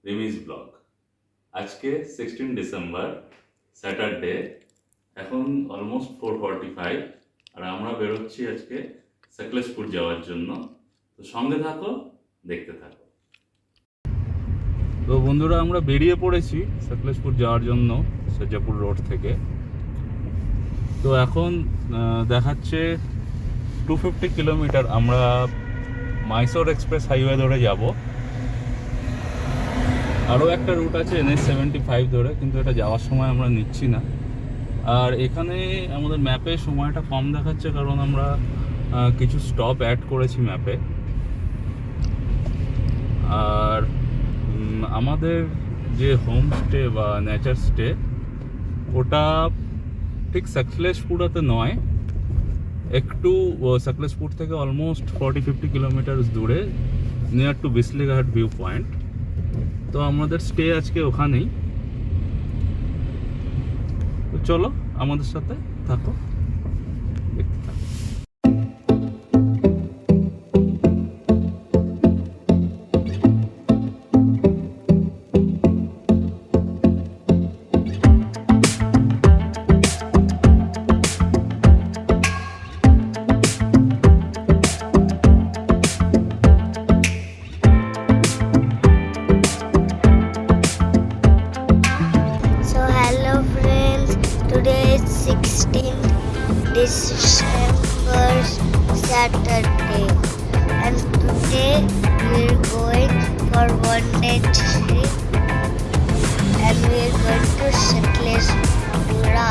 Rimi's blog. আজকে 16 December Saturday, এখন almost 4:45 আর আমরা বেরোচ্ছি আজকে সাকলেশপুর যাওয়ার জন্য। তো সঙ্গে থাকো, দেখতে থাকো। তো বন্ধুরা, আমরা বেরিয়ে পড়েছি সাকলেশপুর যাওয়ার জন্য সজ্জাপুর রোড থেকে। তো এখন দেখাচ্ছে 250 কিলোমিটার আমরা মাইসোর এক্সপ্রেস হাইওয়ে ধরে যাব। আরও একটা রুট আছে NH75 ধরে, কিন্তু এটা যাওয়ার সময় আমরা নিচ্ছি না। আর এখানে আমাদের ম্যাপে সময়টা কম দেখাচ্ছে, কারণ আমরা কিছু স্টপ অ্যাড করেছি ম্যাপে। আর আমাদের যে হোমস্টে বা নেচার স্টে, ওটা ঠিক সাকলেশপুরাতে নয়, একটু সাকলেশপুর থেকে অলমোস্ট 40-50 কিলোমিটার দূরে, নিয়ার টু বিসলিঘাট ভিউ পয়েন্ট। তো আমাদের স্টে আজকে ওখানেই। তো চলো আমাদের সাথে থাকো, দেখতে থাকো। December Saturday, and today we're going for one day trip, and we're going to Sakleshpura.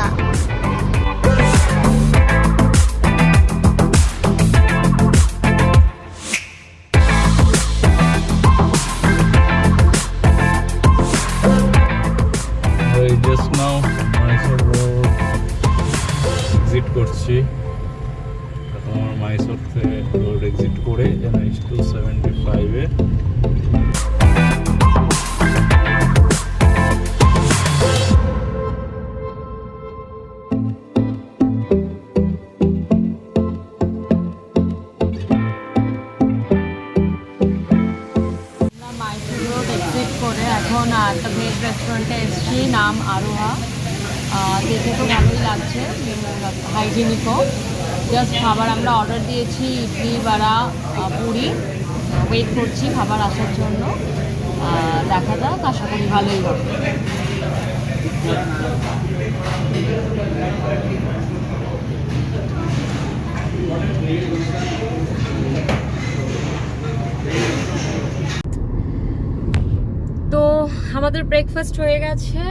Just now Mysore road exit করছি। এখন আমার মাইসোর থেকে রোড এক্সিট করে NH275-এ এখন একটা ভেজ রেস্টুরেন্টে এসেছি, নাম আরোহা। দেখে তো ভালোই লাগছে, হাইজিনিকও। জাস্ট খাবার আমরা অর্ডার দিয়েছি, ইডলি, বড়া, পুরি। ওয়েট করছি খাবার আসার জন্য। দেখা যাক, আশা করি ভালোই হবে। তো আমাদের ব্রেকফাস্ট হয়ে গেছে,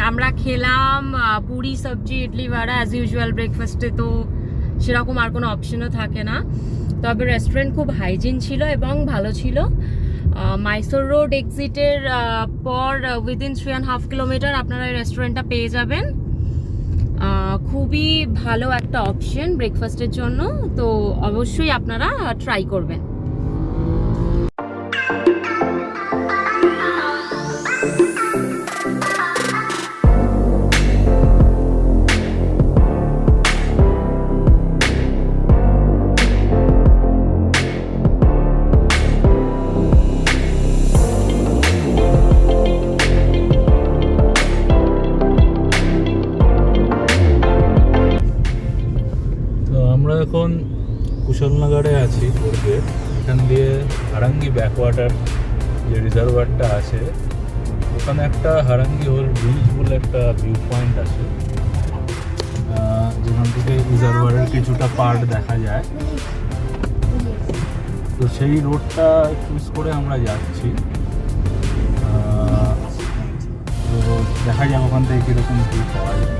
আমরা খেলাম পুরি, সবজি, ইডলি, বড়া। অ্যাজ ইউজুয়াল ব্রেকফাস্টে তো সেরকম আর কোনো অপশনও থাকে না, তবে রেস্টুরেন্ট খুব হাইজিন ছিল এবং ভালো ছিল। মাইসোর রোড এক্সিটের পর উইদিন 3.5 কিলোমিটার আপনারা এই রেস্টুরেন্টটা পেয়ে যাবেন। খুবই ভালো একটা অপশন ব্রেকফাস্টের জন্য, তো অবশ্যই আপনারা ট্রাই করবেন। এখন কুশলনগরে আছি দুর্গের। এখান দিয়ে হারাঙ্গি ব্যাকওয়াটার যে রিজার্ভারটা আছে, ওখানে একটা হারাঙ্গি হোল ব্রিজ বলে একটা ভিউ পয়েন্ট আছে, যেখান থেকে রিজার্ভারের কিছুটা পার্ট দেখা যায়। তো সেই রোডটা চুজ করে আমরা যাচ্ছি। তো দেখা যাক ওখান থেকে কীরকম ভিউ পাওয়া যায়।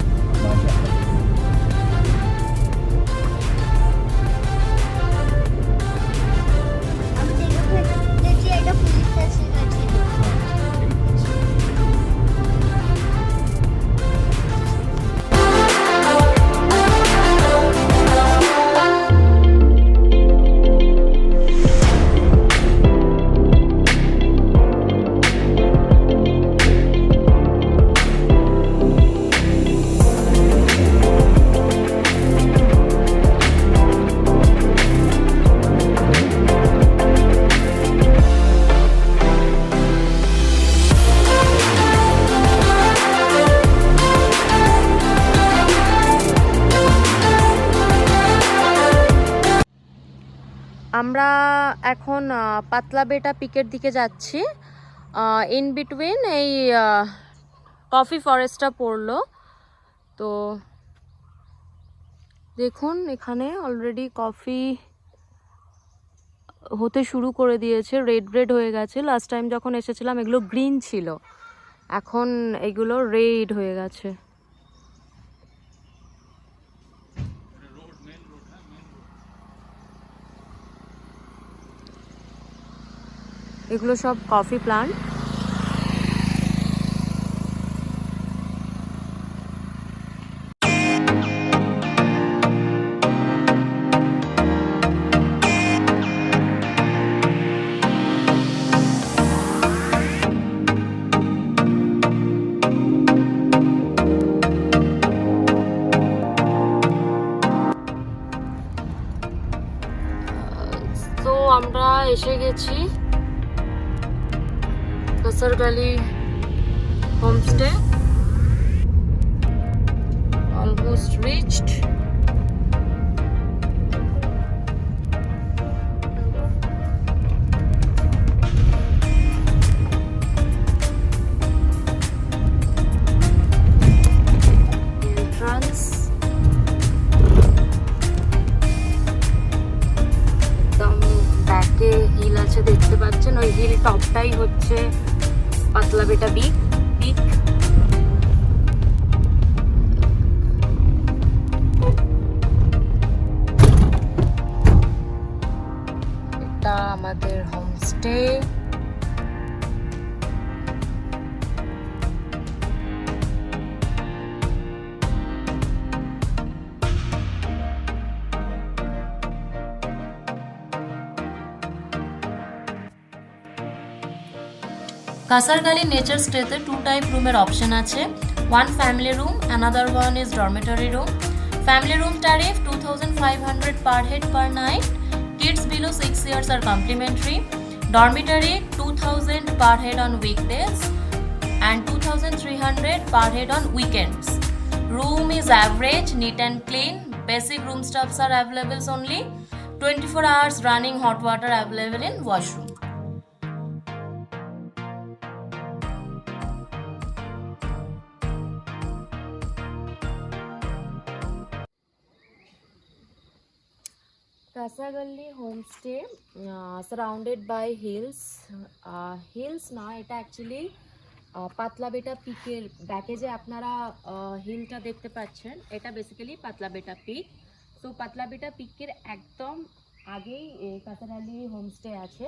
আমরা এখন পাতলা বেটা পিকের দিকে যাচ্ছি। ইন বিটুইন এই কফি ফরেস্টটা পড়লো। তো দেখুন এখানে অলরেডি কফি হতে শুরু করে দিয়েছে, রেড রেড হয়ে গেছে। লাস্ট টাইম যখন এসেছিলাম এগুলো গ্রিন ছিল, এখন এগুলো রেড হয়ে গেছে। এগুলো সব কফি প্লান্ট। তো আমরা এসে গেছি কাসারগালি হোমস্টে, অলমোস্ট রিচড। এন্ট্রান্স একদম ব্যাকে হিল আছে দেখতে পাচ্ছেন, ওই হিল টপটাই হচ্ছে পাতলা বেটা পিক। এটা আমাদের হোমস্টে। কাসারগালি নেচার স্টেতে 2 টাইপ রুমের অপশন আছে। One family room, another one is dormitory room. Family room tariff 2500 per head per night. Kids below 6 years are complimentary. Dormitory 2000 per head on weekdays and 2300 per head on weekends. Room is average, neat and clean. Basic room stuffs are available only. 24 hours running hot water available in washroom. Kasargali homestay surrounded by hills. Hills না, এটা actually পাতলা বেটা পিকের ব্যাকে যে আপনারা হিলটা দেখতে পাচ্ছেন, এটা বেসিক্যালি পাতলা বেটা পিক। তো পাতলা বেটা পিকের একদম আগেই কাসারগালি হোমস্টে আছে,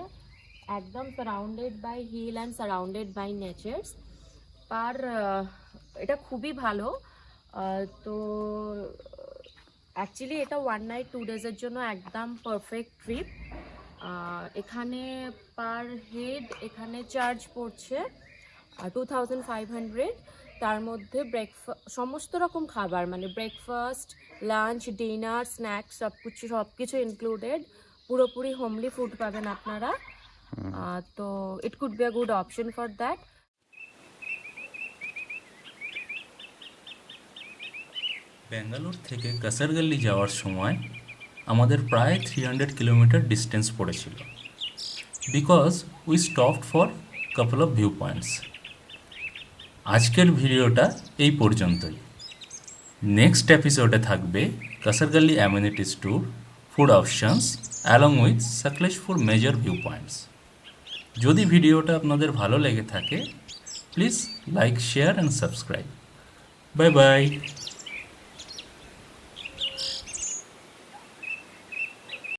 একদম surrounded by hill and surrounded by natures. এটা খুবই ভালো। তো অ্যাকচুয়ালি এটা 1 night 2 days-এর জন্য একদম পারফেক্ট ট্রিপ। এখানে পার হেড এখানে চার্জ পড়ছে 2500। তার মধ্যে সমস্ত রকম খাবার, মানে ব্রেকফাস্ট, লাঞ্চ, ডিনার, স্ন্যাক্স সব কিছু ইনক্লুডেড। পুরোপুরি হোমলি ফুড পাবেন আপনারা। তো it could be a good option for that. Bangalore থেকে কাসারগালি যাওয়ার সময় আমাদের প্রায় 300 কিলোমিটার ডিস্টেন্স পড়েছিল, because we stopped for couple of view points. আজকের ভিডিওটা এই পর্যন্তই। নেক্সট এপিসোডে থাকবে Kasargali amenities tour, food options along with Sakleshpur major view points. যদি ভিডিওটা আপনাদের ভালো লেগে থাকে, please like, share and subscribe. Bye by.